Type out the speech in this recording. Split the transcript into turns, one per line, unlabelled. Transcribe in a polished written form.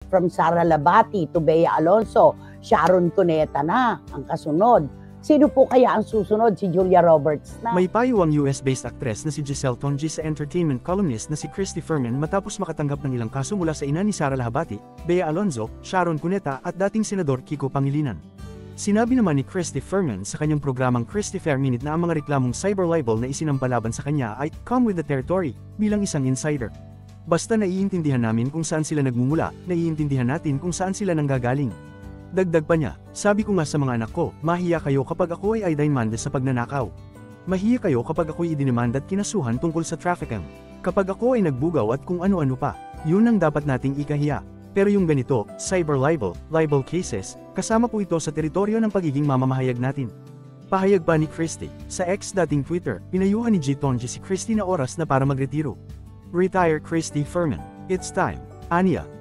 from Sara Labati to Bea Alonso, Sharon Cuneta na ang kasunod. Sino po kaya ang susunod? Si Julia Roberts na.
May payo ang US-based actress na si Giselle Tonji sa entertainment columnist na si Christy Fermin matapos makatanggap ng ilang kaso mula sa ina ni Sara Labati, Bea Alonso, Sharon Cuneta at dating Senador Kiko Pangilinan. Sinabi naman ni Christy Fermin sa kanyang programang Christy Fair Minute na ang mga reklamong cyber libel na isinampalaban sa kanya ay come with the territory bilang isang insider. Basta naiintindihan namin kung saan sila nagmumula, naiintindihan natin kung saan sila nanggagaling. Dagdag pa niya, sabi ko nga sa mga anak ko, mahiya kayo kapag ako ay idinmanda sa pagnanakaw. Mahiya kayo kapag ako'y idinimanda at kinasuhan tungkol sa trafficking. Kapag ako ay nagbugaw at kung ano-ano pa, yun ang dapat nating ikahiya. Pero yung ganito, cyber libel cases, kasama po ito sa teritoryo ng pagiging mamamahayag natin. Pahayag pa ni Christy, sa ex dating Twitter, pinayuhan ni G. Tonji si Christy na oras na para magretiro. Retire Christy Fermin. It's time. Aniya.